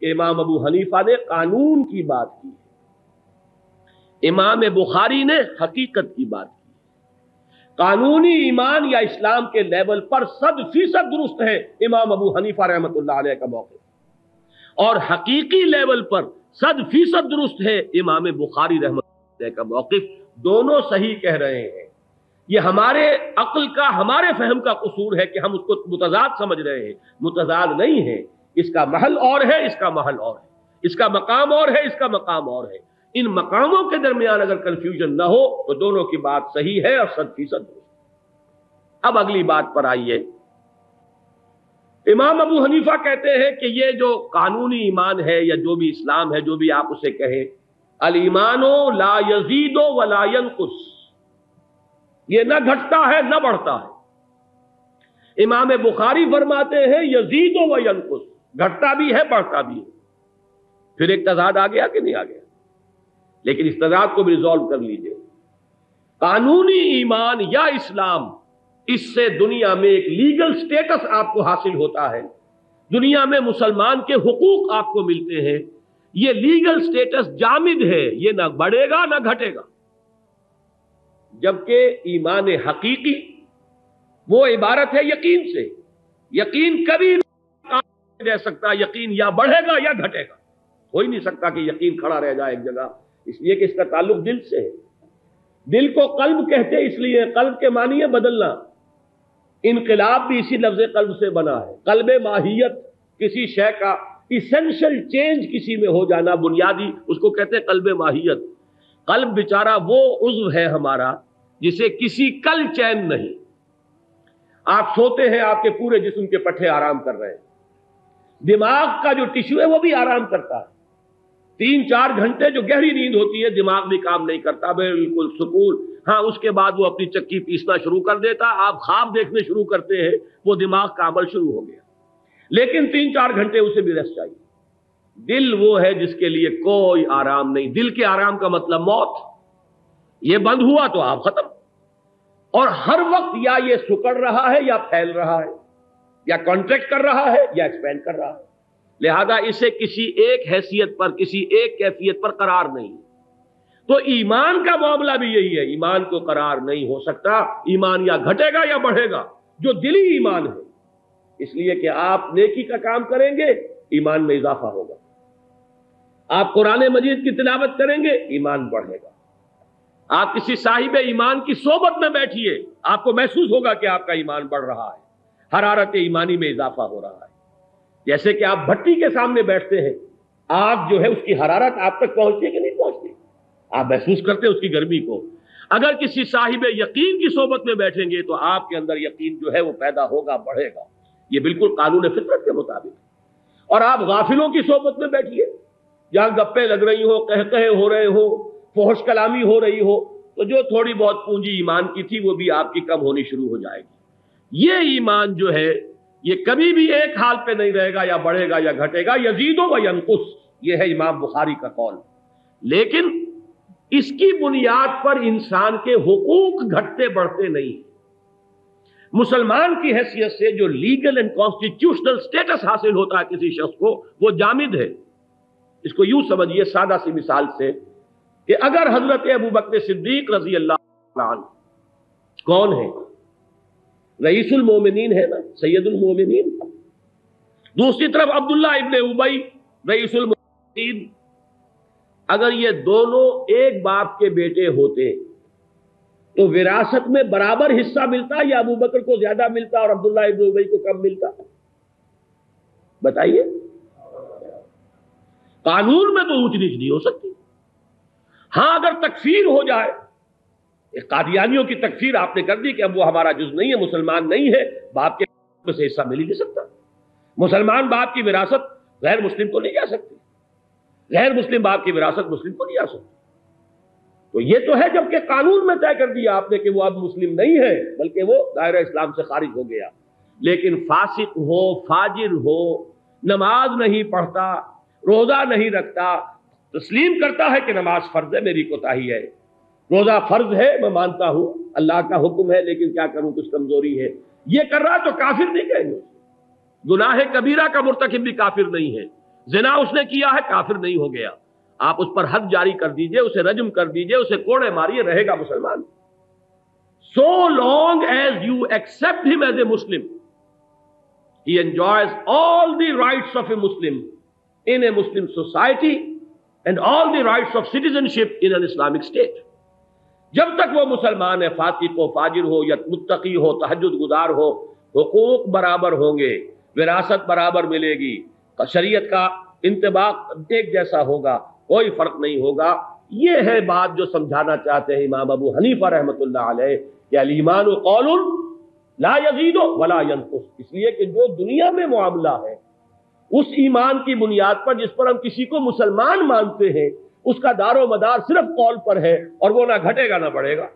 کہ امام ابو حنیفہ نے قانون کی بات کی ہے، امام بخاری نے حقیقت کی بات کی ہے۔ قانونی ایمان یا اسلام کے لیول پر 100% درست ہے امام ابو حنیفہ رحمۃ اللہ علیہ کا موقف، اور حقیقی لیول پر 100% درست ہے امام بخاری رحمۃ اللہ علیہ کا موقف۔ دونوں صحیح کہہ رہے ہیں۔ یہ ہمارے عقل کا، ہمارے فہم کا قصور ہے کہ ہم اس کو متضاد سمجھ رہے ہیں۔ متضاد نہیں ہے، اس کا محل اور ہے، اس کا محل اور ہے، اس کا مقام اور ہے، اس کا مقام اور ہے۔ ان مقاموں کے درمیان اگر کنفیوژن نہ ہو تو دونوں کی بات صحیح ہے اور 100% درست۔ اب اگلی بات پر آئیے۔ امام ابو حنیفہ کہتے ہیں کہ یہ جو قانونی ایمان ہے یا جو بھی اسلام ہے، جو بھی آپ اسے کہیں، الایمان لا یزید ولا ینقص، یہ نہ گھٹتا ہے نہ بڑھتا ہے۔ امام بخاری فرماتے ہیں یزید و ینقص، گھٹتا بھی ہے بڑھتا بھی ہے۔ پھر ایک تضاد آ گیا کہ نہیں آ گیا؟ لیکن اس تضاد کو بھی ریزالو کر لیجئے۔ قانونی ایمان یا اسلام، اس سے دنیا میں ایک لیگل سٹیٹس آپ کو حاصل ہوتا ہے، دنیا میں مسلمان کے حقوق آپ کو ملتے ہیں۔ یہ لیگل سٹیٹس جامد ہے، یہ نہ بڑھے گا نہ گھٹے گا۔ جبکہ ایمان حقیقی وہ عبارت ہے یقین سے۔ یقین کبھی نہیں رہ سکتا، یقین یا بڑھے گا یا گھٹے گا، ہو ہی نہیں سکتا کہ یقین کھڑا رہ جائے ایک جگہ، اس لیے کہ اس کا تعلق دل سے ہے۔ دل کو قلب کہتے اس لیے، قلب کے معنی ہے بدلنا۔ انقلاب بھی اسی لفظ قلب سے بنا ہے۔ قلب ماہیت، کسی شے کا ایسنشل چینج کسی میں ہو جانا، بنیادی، اس کو کہتے ہیں قلب ماہیت۔ قلب بیچارہ وہ عضو ہے ہمارا جسے کسی کل چین نہیں۔ آپ سوتے ہیں، آپ کے پورے جسم کے پٹھے آرام کر رہے ہیں، دماغ کا جو ٹشو ہے وہ بھی آرام کرتا ہے۔ 3-4 گھنٹے جو گہری نیند ہوتی ہے دماغ بھی کام نہیں کرتا، بالکل سکون۔ ہاں، اس کے بعد وہ اپنی چکی پیسنا شروع کر دیتا، آپ خواب دیکھنے شروع کرتے ہیں، وہ دماغ کا عمل شروع ہو گیا۔ لیکن 3-4 گھنٹے اسے بھی ریسٹ چاہیے۔ دل وہ ہے جس کے لیے کوئی آرام نہیں۔ دل کے آرام کا مطلب موت، یہ بند ہوا تو آپ ختم۔ اور ہر وقت یا یہ سکڑ رہا ہے یا پھیل رہا ہے، یا کانٹریکٹ کر رہا ہے یا ایکسپینڈ کر رہا ہے۔ لہذا اسے کسی ایک حیثیت پر، کسی ایک کیفیت پر قرار نہیں۔ تو ایمان کا معاملہ بھی یہی ہے، ایمان کو قرار نہیں ہو سکتا۔ ایمان یا گھٹے گا یا بڑھے گا، جو دلی ایمان ہے۔ اس لیے کہ آپ نیکی کا کام کریں گے، ایمان میں اضافہ ہوگا۔ آپ قرآن مجید کی تلاوت کریں گے، ایمان بڑھے گا۔ آپ کسی صاحب ایمان کی صحبت میں بیٹھیے، آپ کو محسوس ہوگا کہ آپ کا ایمان بڑھ رہا ہے، حرارت ایمانی میں اضافہ ہو رہا ہے۔ جیسے کہ آپ بھٹی کے سامنے بیٹھتے ہیں، آگ جو ہے اس کی حرارت آپ تک پہنچتی ہے کہ نہیں پہنچتی؟ آپ محسوس کرتے ہیں اس کی گرمی کو۔ اگر کسی صاحب یقین کی صحبت میں بیٹھیں گے تو آپ کے اندر یقین جو ہے وہ پیدا ہوگا، بڑھے گا۔ یہ بالکل قانون فطرت کے مطابق۔ اور آپ غافلوں کی صحبت میں بیٹھیے، جہاں گپیں لگ رہی ہو، قہقہے ہو رہے ہو، فحش کلامی ہو رہی ہو، تو جو تھوڑی بہت پونجی ایمان کی تھی وہ بھی آپ کی کم ہونی شروع ہو جائے گی۔ یہ ایمان جو ہے یہ کبھی بھی ایک حال پہ نہیں رہے گا، یا بڑھے گا یا گھٹے گا، یزید و ینقص، یہ ہے امام بخاری کا قول۔ لیکن اس کی بنیاد پر انسان کے حقوق گھٹتے بڑھتے نہیں۔ مسلمان کی حیثیت سے جو لیگل اینڈ کانسٹیٹیوشنل سٹیٹس حاصل ہوتا ہے کسی شخص کو، وہ جامد ہے۔ اس کو یوں سمجھیے سادہ سی مثال سے کہ اگر حضرت ابوبکر صدیق رضی اللہ عنہ کون ہے؟ رئیس المومنین ہے نا، سید المومنین۔ دوسری طرف عبداللہ ابن ابی رئیس المومنین۔ اگر یہ دونوں ایک باپ کے بیٹے ہوتے تو وراثت میں برابر حصہ ملتا یا ابوبکر کو زیادہ ملتا اور عبداللہ ابن ابی کو کم ملتا؟ بتائیے۔ قانون میں تو اونچ نیچ نہیں ہو سکتی۔ ہاں، اگر تکفیر ہو جائے، قادیانیوں کی تکفیر آپ نے کر دی کہ اب وہ ہمارا جز نہیں ہے، مسلمان نہیں ہے، باپ کے سے حصہ مل ہی نہیں سکتا۔ مسلمان باپ کی وراثت غیر مسلم کو نہیں جا سکتی، غیر مسلم باپ کی وراثت مسلم کو نہیں جا سکتی۔ تو یہ تو ہے جبکہ قانون میں طے کر دیا آپ نے کہ وہ اب مسلم نہیں ہے، بلکہ وہ دائرہ اسلام سے خارج ہو گیا۔ لیکن فاسق ہو، فاجر ہو، نماز نہیں پڑھتا، روزہ نہیں رکھتا، تسلیم کرتا ہے کہ نماز فرض ہے، میری کوتاہی ہے، روزہ فرض ہے، میں مانتا ہوں اللہ کا حکم ہے، لیکن کیا کروں کچھ کمزوری ہے، یہ کر رہا تو کافر نہیں کہیں گے۔ گناہ کبیرہ کا مرتکب بھی کافر نہیں ہے، زنا اس نے کیا ہے کافر نہیں ہو گیا، آپ اس پر حد جاری کر دیجئے، اسے رجم کر دیجئے، اسے کوڑے ماریے، رہے گا مسلمان. So long as you accept him as a Muslim, he enjoys all the rights of a Muslim in a Muslim society and all the rights of citizenship in an Islamic state. جب تک وہ مسلمان ہے، فاسق ہو، فاجر ہو یا متقی ہو، تہجد گزار ہو، حقوق برابر ہوں گے، وراثت برابر ملے گی، شریعت کا انطباق ایک جیسا ہوگا، کوئی فرق نہیں ہوگا. یہ ہے بات جو سمجھانا چاہتے ہیں امام ابو حنیفہ رحمۃ اللہ علیہ کہ الایمان قول لا یزید ولا ینقص. اس لیے کہ جو دنیا میں معاملہ ہے اس ایمان کی بنیاد پر جس پر ہم کسی کو مسلمان مانتے ہیں، اس کا دار و مدار صرف قول پر ہے، اور وہ نہ گھٹے گا نہ بڑھے گا.